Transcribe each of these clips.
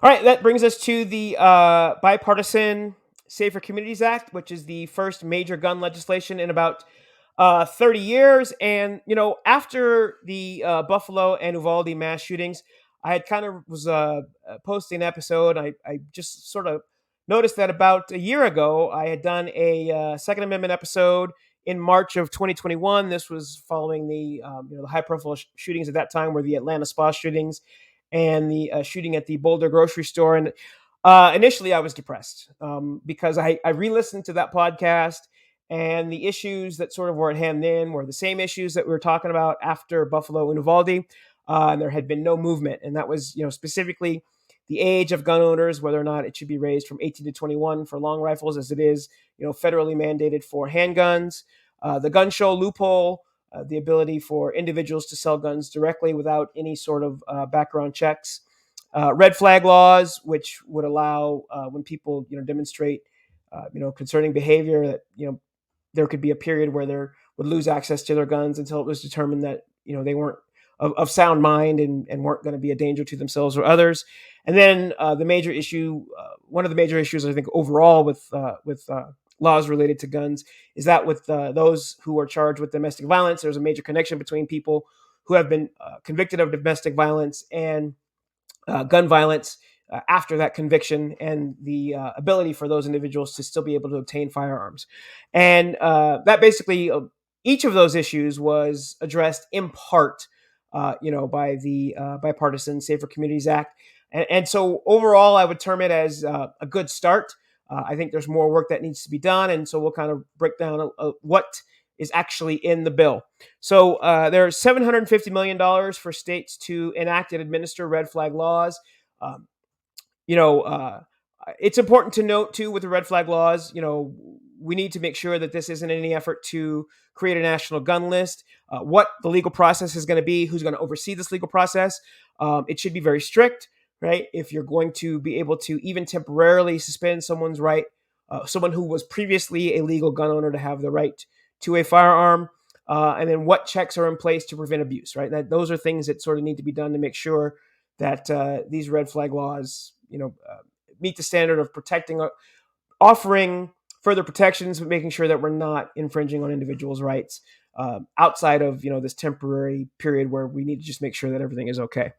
All right, that brings us to the Bipartisan Safer Communities Act, which is the first major gun legislation in about 30 years. And, after the Buffalo and Uvalde mass shootings, I had kind of was posting an episode. I just sort of noticed that about a year ago, I had done a Second Amendment episode in March of 2021. This was following the high profile shootings at that time were the Atlanta spa shootings and the shooting at the Boulder grocery store. And initially, I was depressed because I re-listened to that podcast, and the issues that sort of were at hand then were the same issues that we were talking about after Buffalo and Uvalde. And there had been no movement, and that was, specifically the age of gun owners, whether or not it should be raised from 18 to 21 for long rifles, as it is, federally mandated for handguns. The gun show loophole, the ability for individuals to sell guns directly without any sort of background checks. Red flag laws, which would allow when people demonstrate concerning behavior that there could be a period where they would lose access to their guns until it was determined that they weren't of sound mind and weren't going to be a danger to themselves or others. And then the major issue, one of the major issues I think overall with laws related to guns is that with those who are charged with domestic violence, there's a major connection between people who have been convicted of domestic violence and gun violence after that conviction, and the ability for those individuals to still be able to obtain firearms. And that basically, each of those issues was addressed in part, by the Bipartisan Safer Communities Act. And so overall, I would term it as a good start. I think there's more work that needs to be done. And so we'll kind of break down what is actually in the bill. So there's $750 million for states to enact and administer red flag laws. Um, it's important to note too with the red flag laws, we need to make sure that this isn't any effort to create a national gun list. What the legal process is going to be, who's going to oversee this legal process. It should be very strict, right? If you're going to be able to even temporarily suspend someone's right, someone who was previously a legal gun owner to have the right to a firearm, and then what checks are in place to prevent abuse, right? Those are things that sort of need to be done to make sure that these red flag laws, meet the standard of protecting, offering further protections, but making sure that we're not infringing on individuals' rights outside of this temporary period where we need to just make sure that everything is okay.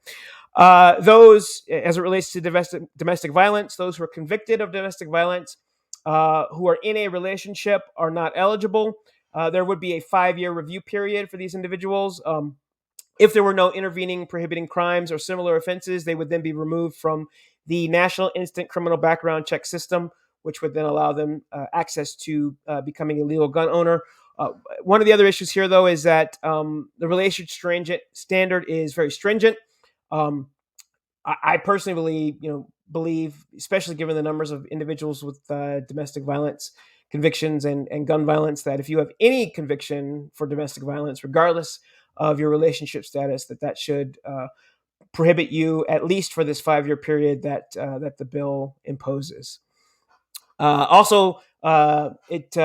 Those, as it relates to domestic violence, those who are convicted of domestic violence, who are in a relationship, are not eligible. There would be a 5-year review period for these individuals. If there were no intervening prohibiting crimes or similar offenses, they would then be removed from the National Instant Criminal Background Check System, which would then allow them access to becoming a legal gun owner. One of the other issues here, though, is that the relationship standard is very stringent. I personally believe, especially given the numbers of individuals with domestic violence convictions and gun violence, that if you have any conviction for domestic violence, regardless of your relationship status, that should prohibit you at least for this 5-year period that the bill imposes. Also, it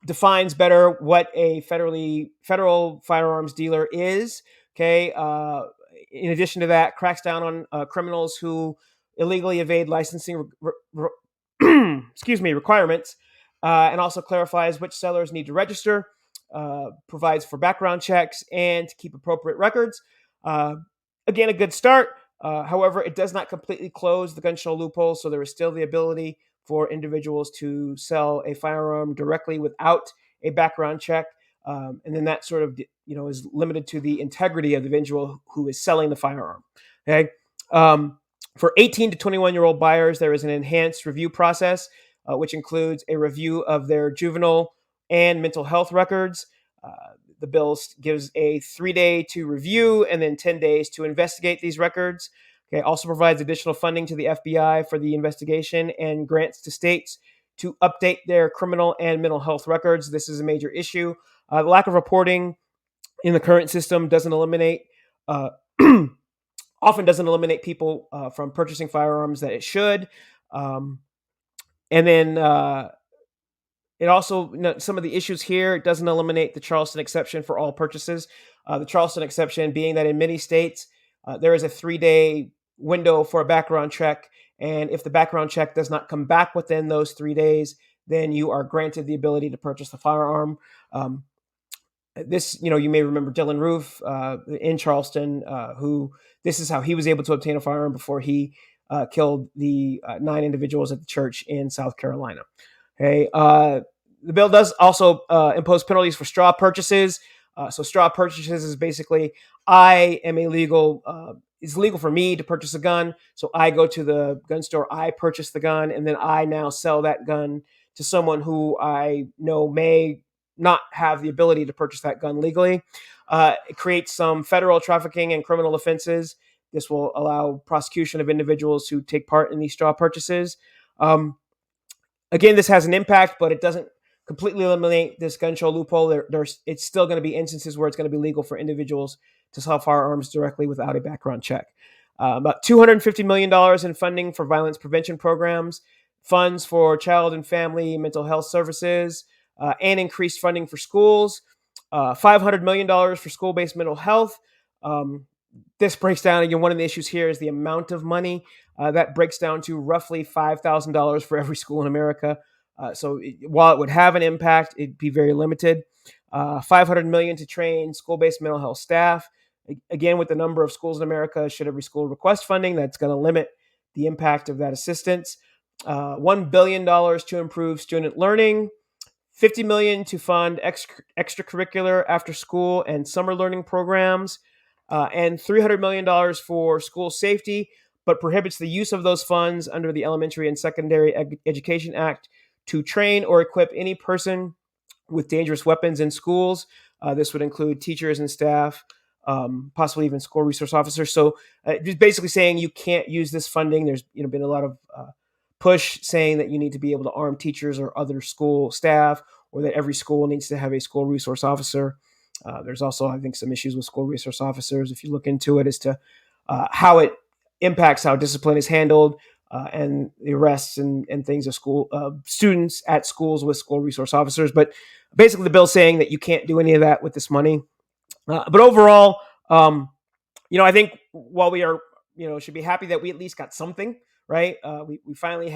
defines better what a federal firearms dealer is. Okay. In addition to that, cracks down on criminals who illegally evade licensing requirements, and also clarifies which sellers need to register. Provides for background checks and to keep appropriate records. Again, a good start. However, it does not completely close the gun show loophole, so there is still the ability for individuals to sell a firearm directly without a background check. And then that sort of, is limited to the integrity of the individual who is selling the firearm. Okay. For 18 to 21-year-old buyers, there is an enhanced review process, which includes a review of their juvenile and mental health records. The bill gives a 3-day to review and then 10 days to investigate these records. Okay, also provides additional funding to the FBI for the investigation and grants to states to update their criminal and mental health records. This is a major issue. The lack of reporting in the current system doesn't eliminate, often doesn't eliminate people from purchasing firearms that it should. And then it also, some of the issues here, it doesn't eliminate the Charleston exception for all purchases. The Charleston exception being that in many states, there is a 3-day window for a background check. And if the background check does not come back within those 3 days, then you are granted the ability to purchase the firearm. This, you may remember Dylan Roof in Charleston, who this is how he was able to obtain a firearm before he killed the 9 individuals at the church in South Carolina. Okay. The bill does also impose penalties for straw purchases. So straw purchases is basically I am illegal. It's legal for me to purchase a gun. So I go to the gun store, I purchase the gun, and then I now sell that gun to someone who I know may not have the ability to purchase that gun legally. It creates some federal trafficking and criminal offenses. This will allow prosecution of individuals who take part in these straw purchases. Again, this has an impact, but it doesn't completely eliminate this gun show loophole. It's still going to be instances where it's going to be legal for individuals to sell firearms directly without a background check. About $250 million in funding for violence prevention programs, funds for child and family mental health services, and increased funding for schools, $500 million for school-based mental health. This breaks down, again, one of the issues here is the amount of money. That breaks down to roughly $5,000 for every school in America. While it would have an impact, it'd be very limited. $500 million to train school-based mental health staff. Again, with the number of schools in America, should every school request funding, that's going to limit the impact of that assistance. $1 billion to improve student learning. $50 million to fund extracurricular, after school, and summer learning programs. And $300 million for school safety, but prohibits the use of those funds under the Elementary and Secondary Education Act to train or equip any person with dangerous weapons in schools. This would include teachers and staff, possibly even school resource officers. So just basically saying you can't use this funding. There's been a lot of push saying that you need to be able to arm teachers or other school staff, or that every school needs to have a school resource officer. There's also, I think, some issues with school resource officers, if you look into it, as to how it impacts how discipline is handled, and the arrests and things of school students at schools with school resource officers. But basically, the bill's saying that you can't do any of that with this money. But overall, I think while we are, should be happy that we at least got something, right? We finally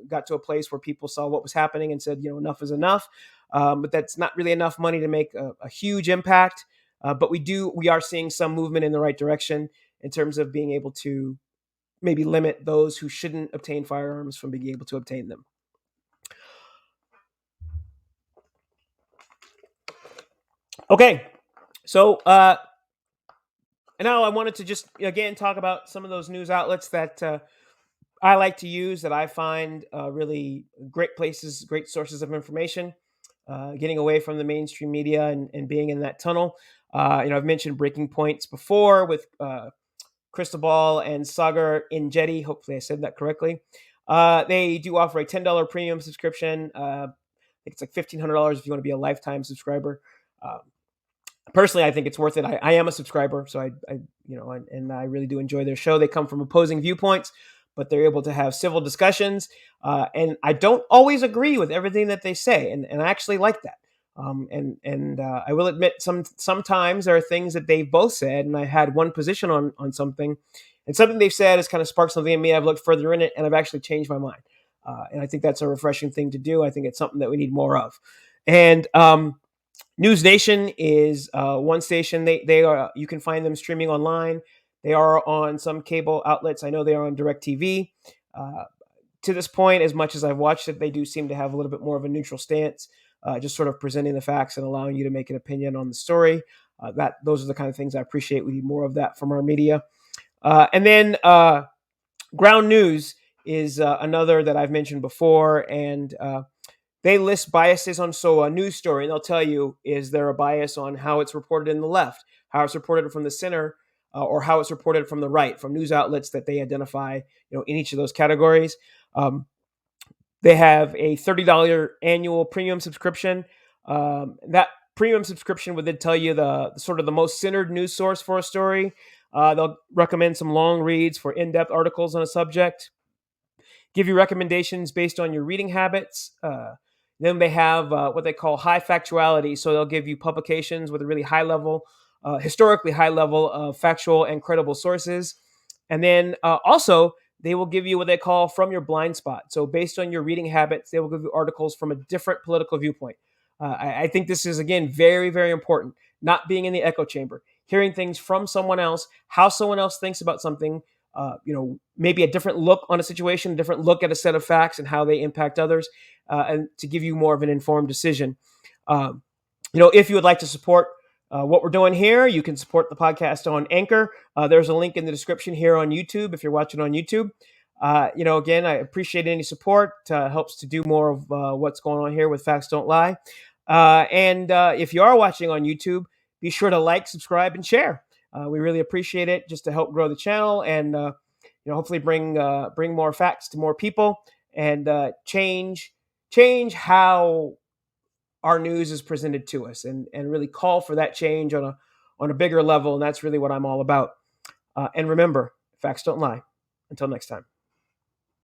got to a place where people saw what was happening and said, enough is enough. But that's not really enough money to make a huge impact. But we are seeing some movement in the right direction in terms of being able to maybe limit those who shouldn't obtain firearms from being able to obtain them. Okay, so and now I wanted to just again talk about some of those news outlets that I like to use, that I find really great places, great sources of information. Getting away from the mainstream media and being in that tunnel. I've mentioned Breaking Points before with Cristobal and Sagar Injeti. Hopefully I said that correctly. They do offer a $10 premium subscription. I think it's like $1,500 if you want to be a lifetime subscriber. Personally, I think it's worth it. I am a subscriber, so I really do enjoy their show. They come from opposing viewpoints, but they're able to have civil discussions. And I don't always agree with everything that they say, and I actually like that. I will admit sometimes there are things that they've both said, and I had one position on something, and something they've said has kind of sparked something in me. I've looked further in it, and I've actually changed my mind. And I think that's a refreshing thing to do. I think it's something that we need more of. And News Nation is one station. They are, you can find them streaming online. They are on some cable outlets. I know they are on DirecTV. To this point, as much as I've watched it, they do seem to have a little bit more of a neutral stance, just sort of presenting the facts and allowing you to make an opinion on the story. Those are the kind of things I appreciate. We need more of that from our media. And then Ground News is another that I've mentioned before, and they list biases on a news story, and they'll tell you, is there a bias on how it's reported in the left, how it's reported from the center, or how it's reported from the right, from news outlets that they identify, in each of those categories. They have a $30 annual premium subscription. That premium subscription would then tell you the sort of the most centered news source for a story. They'll recommend some long reads for in-depth articles on a subject, give you recommendations based on your reading habits. Then they have what they call high factuality. So they'll give you publications with a really high level, historically high level of factual and credible sources. And then also, they will give you what they call from your blind spot. So, based on your reading habits, they will give you articles from a different political viewpoint. I think this is, again, very, very important. Not being in the echo chamber, hearing things from someone else, how someone else thinks about something, maybe a different look on a situation, a different look at a set of facts and how they impact others, and to give you more of an informed decision. Um, if you would like to support what we're doing here, you can support the podcast on Anchor. There's a link in the description here on YouTube if you're watching on YouTube. Again, I appreciate any support. Helps to do more of what's going on here with Facts Don't Lie. And if you are watching on YouTube, be sure to like, subscribe, and share. We really appreciate it, just to help grow the channel and hopefully bring more facts to more people and change how our news is presented to us, and really call for that change on a bigger level. And that's really what I'm all about. And remember, facts don't lie. Until next time.